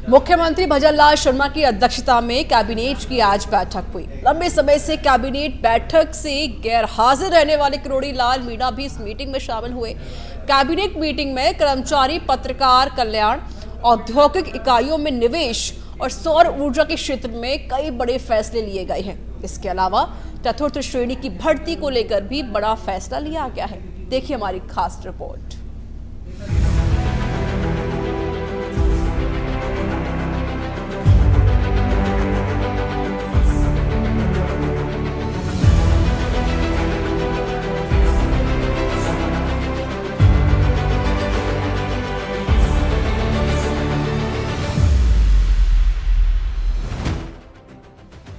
मुख्यमंत्री भजनलाल शर्मा की अध्यक्षता में कैबिनेट की आज बैठक हुई। लंबे समय से कैबिनेट बैठक से गैरहाजिर रहने वाले किरोड़ी लाल मीणा भी इस मीटिंग में शामिल हुए। कैबिनेट मीटिंग में कर्मचारी पत्रकार कल्याण, औद्योगिक इकाइयों में निवेश और सौर ऊर्जा के क्षेत्र में कई बड़े फैसले लिए गए हैं। इसके अलावा चतुर्थ श्रेणी की भर्ती को लेकर भी बड़ा फैसला लिया गया है। देखिए हमारी खास रिपोर्ट।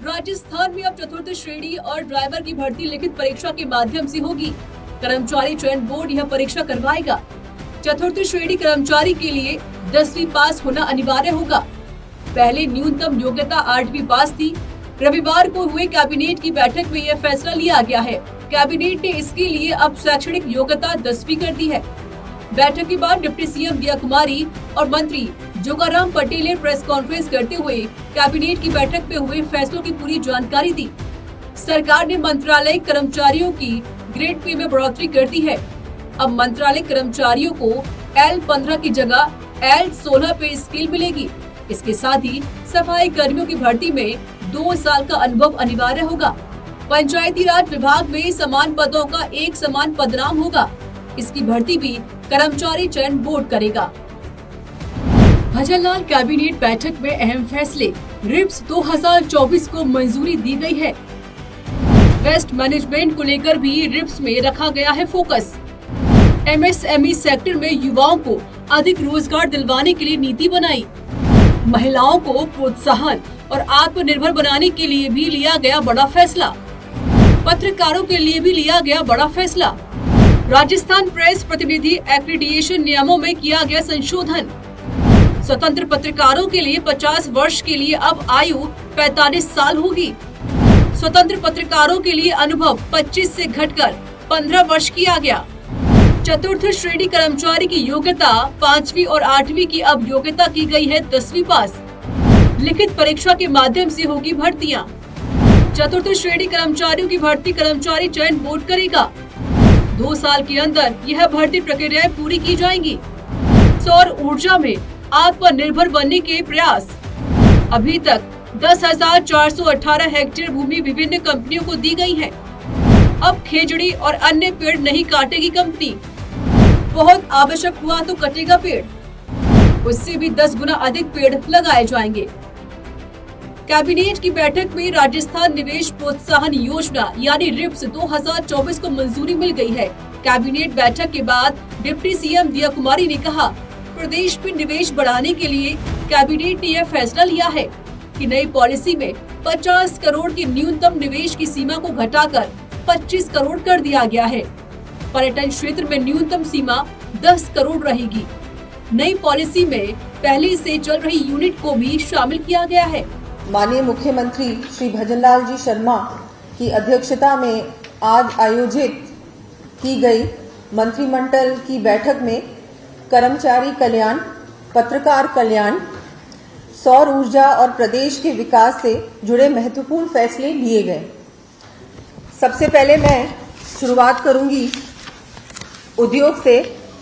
राजस्थान में अब चतुर्थ श्रेणी और ड्राइवर की भर्ती लिखित परीक्षा के माध्यम से होगी। कर्मचारी चयन बोर्ड यह परीक्षा करवाएगा। चतुर्थ श्रेणी कर्मचारी के लिए 10वीं पास होना अनिवार्य होगा। पहले न्यूनतम योग्यता 8वीं पास थी। रविवार को हुए कैबिनेट की बैठक में यह फैसला लिया गया है। कैबिनेट ने इसके लिए अब शैक्षणिक योग्यता 10वीं कर दी है। बैठक के बाद डिप्टी सीएम दिया कुमारी और मंत्री जोगाराम पटेल ने प्रेस कॉन्फ्रेंस करते हुए कैबिनेट की बैठक में हुए फैसलों की पूरी जानकारी दी। सरकार ने मंत्रालय कर्मचारियों की ग्रेड पे में बढ़ोतरी कर दी है। अब मंत्रालय कर्मचारियों को L15 की जगह L16 पे स्केल मिलेगी। इसके साथ ही सफाई कर्मियों की भर्ती में 2 साल का अनुभव अनिवार्य होगा। पंचायती राज विभाग में समान पदों का एक समान पदनाम होगा। इसकी भर्ती भी कर्मचारी चयन बोर्ड करेगा। भजनलाल कैबिनेट बैठक में अहम फैसले। रिप्स 2024 को मंजूरी दी गई है। वेस्ट मैनेजमेंट को लेकर भी रिप्स में रखा गया है फोकस। MSME सेक्टर में युवाओं को अधिक रोजगार दिलवाने के लिए नीति बनाई। महिलाओं को प्रोत्साहन और आत्मनिर्भर बनाने के लिए भी लिया गया बड़ा फैसला। पत्रकारों के लिए भी लिया गया बड़ा फैसला। राजस्थान प्रेस प्रतिनिधि एक्रीडिएशन नियमों में किया गया संशोधन। स्वतंत्र पत्रकारों के लिए 50 वर्ष के लिए अब आयु 45 साल होगी। स्वतंत्र पत्रकारों के लिए अनुभव 25 से घटकर 15 वर्ष किया गया। चतुर्थ श्रेणी कर्मचारी की योग्यता 5वीं और 8वीं की अब योग्यता की गई है 10वीं पास। लिखित परीक्षा के माध्यम से होगी भर्तियां। चतुर्थ श्रेणी कर्मचारियों की भर्ती कर्मचारी चयन बोर्ड करेगा। 2 साल के अंदर यह भर्ती प्रक्रियाएं पूरी की जाएंगी। सौर ऊर्जा में आत्मनिर्भर बनने के प्रयास। अभी तक 10,418 हेक्टेयर भूमि विभिन्न कंपनियों को दी गई है। अब खेजड़ी और अन्य पेड़ नहीं काटेगी कंपनी। बहुत आवश्यक हुआ तो कटेगा पेड़। उससे भी 10 गुना अधिक पेड़ लगाए जाएंगे। कैबिनेट की बैठक में राजस्थान निवेश प्रोत्साहन योजना यानी रिप्स 2024 को मंजूरी मिल गई है। कैबिनेट बैठक के बाद डिप्टी सीएम दिया कुमारी ने कहा, प्रदेश में निवेश बढ़ाने के लिए कैबिनेट ने यह फैसला लिया है कि नई पॉलिसी में 50 करोड़ की न्यूनतम निवेश की सीमा को घटाकर 25 करोड़ कर दिया गया है। पर्यटन क्षेत्र में न्यूनतम सीमा 10 करोड़ रहेगी। नई पॉलिसी में पहले से चल रही यूनिट को भी शामिल किया गया है। माननीय मुख्यमंत्री श्री भजनलाल जी शर्मा की अध्यक्षता में आज आयोजित की गई मंत्रिमंडल की बैठक में कर्मचारी कल्याण, पत्रकार कल्याण, सौर ऊर्जा और प्रदेश के विकास से जुड़े महत्वपूर्ण फैसले लिए गए। सबसे पहले मैं शुरुआत करूंगी उद्योग से,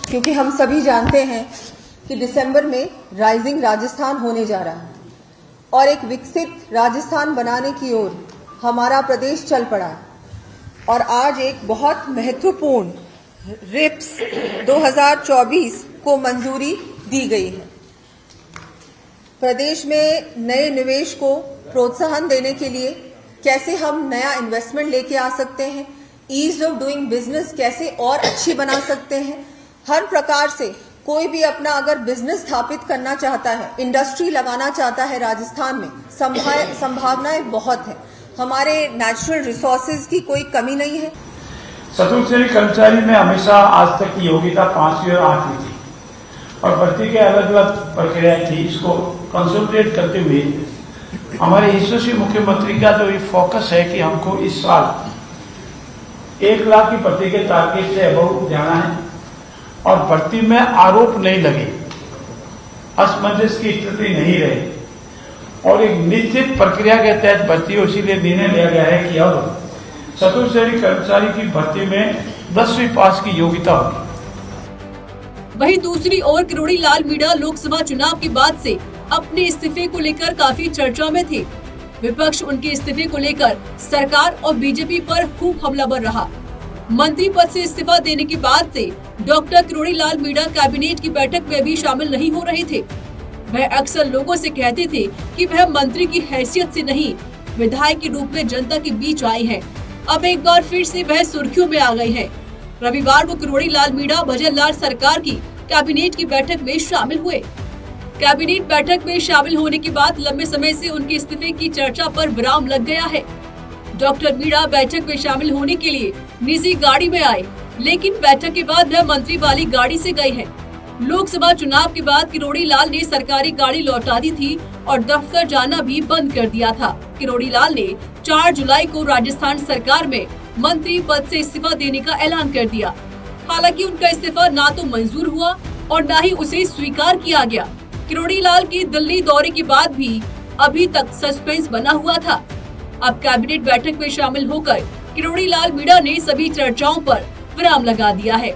क्योंकि हम सभी जानते हैं कि दिसंबर में राइजिंग राजस्थान होने जा रहा है और एक विकसित राजस्थान बनाने की ओर हमारा प्रदेश चल पड़ा है। और आज एक बहुत महत्वपूर्ण रिप्स 2024 को मंजूरी दी गई है। प्रदेश में नए निवेश को प्रोत्साहन देने के लिए कैसे हम नया इन्वेस्टमेंट लेके आ सकते हैं, ईज ऑफ डूइंग बिजनेस कैसे और अच्छी बना सकते हैं। हर प्रकार से कोई भी अपना अगर बिजनेस स्थापित करना चाहता है, इंडस्ट्री लगाना चाहता है, राजस्थान में संभावनाएं बहुत है। हमारे नेचुरल रिसोर्सेज की कोई कमी नहीं है। चतुर्थ श्रेणी कर्मचारी में हमेशा आज तक की योग्यता 5वीं और 8वीं थी और भर्ती के अलग अलग प्रक्रिया थी। इसको कंसोलिडेट करते हुए हमारे यशस्वी मुख्यमंत्री का जो ये फोकस है कि हमको इस साल 1 लाख की भर्ती के टारगेट से अबव जाना है और भर्ती में आरोप नहीं लगे। असमंजस की स्थिति नहीं रही और एक निश्चित प्रक्रिया के तहत भर्ती हो, इसीलिए निर्णय लिया गया है कि अब चतुर्थ श्रेणी कर्मचारी की भर्ती में 10वीं पास की योग्यता होगी। वहीं दूसरी ओर किरोड़ी लाल मीणा लोकसभा चुनाव के बाद से अपने इस्तीफे को लेकर काफी चर्चा में थे। विपक्ष उनके इस्तीफे को लेकर सरकार और बीजेपी पर खूब हमलावर रहा। मंत्री पद से इस्तीफा देने के बाद से डॉक्टर किरोड़ी लाल मीणा कैबिनेट की बैठक में भी शामिल नहीं हो रहे थे। वह अक्सर लोगों से कहते थे कि वह मंत्री की हैसियत से नहीं, विधायक के रूप में जनता के बीच आए हैं। अब एक बार फिर से वह सुर्खियों में आ गए हैं। रविवार को किरोड़ी लाल मीणा भजनलाल सरकार की कैबिनेट की बैठक में शामिल हुए। कैबिनेट बैठक में शामिल होने के बाद लंबे समय से उनके इस्तीफे की चर्चा पर विराम लग गया है। डॉक्टर मीणा बैठक में शामिल होने के लिए निजी गाड़ी में आए, लेकिन बैठक के बाद वह मंत्री वाली गाड़ी से गए हैं। लोकसभा चुनाव के बाद किरोड़ी लाल ने सरकारी गाड़ी लौटा दी थी और दफ्तर जाना भी बंद कर दिया था। किरोड़ी लाल ने 4 जुलाई को राजस्थान सरकार में मंत्री पद से इस्तीफा देने का ऐलान कर दिया। हालांकि उनका इस्तीफा ना तो मंजूर हुआ और न ही उसे स्वीकार किया गया। किरोड़ी लाल की दिल्ली दौरे के बाद भी अभी तक सस्पेंस बना हुआ था। अब कैबिनेट बैठक में शामिल होकर किरोड़ी लाल मीणा ने सभी चर्चाओं पर विराम लगा दिया है।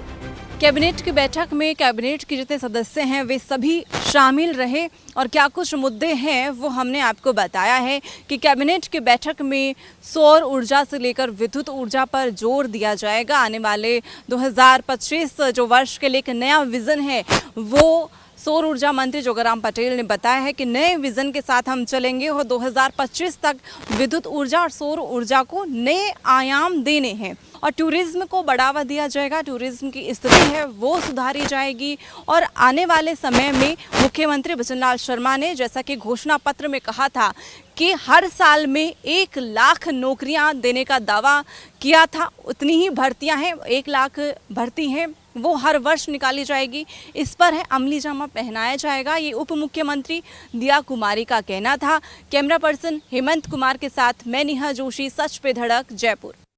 कैबिनेट की बैठक में कैबिनेट के जितने सदस्य हैं वे सभी शामिल रहे और क्या कुछ मुद्दे हैं वो हमने आपको बताया है कि कैबिनेट की बैठक में सौर ऊर्जा से लेकर विद्युत ऊर्जा पर जोर दिया जाएगा। आने वाले 2025 जो वर्ष के लिए एक नया विजन है वो सौर ऊर्जा मंत्री जोगाराम पटेल ने बताया है कि नए विजन के साथ हम चलेंगे और 2025 तक विद्युत ऊर्जा और सौर ऊर्जा को नए आयाम देने हैं और टूरिज्म को बढ़ावा दिया जाएगा। टूरिज्म की स्थिति है वो सुधारी जाएगी और आने वाले समय में मुख्यमंत्री भजनलाल शर्मा ने जैसा कि घोषणा पत्र में कहा था कि हर साल में 1 लाख नौकरियां देने का दावा किया था, उतनी ही भर्तियां हैं, 1 लाख भर्ती हैं वो हर वर्ष निकाली जाएगी। इस पर है अमली जामा पहनाया जाएगा, ये उप मुख्यमंत्री दिया कुमारी का कहना था। कैमरा पर्सन हेमंत कुमार के साथ मैं नेहा जोशी, सच पे धड़क, जयपुर।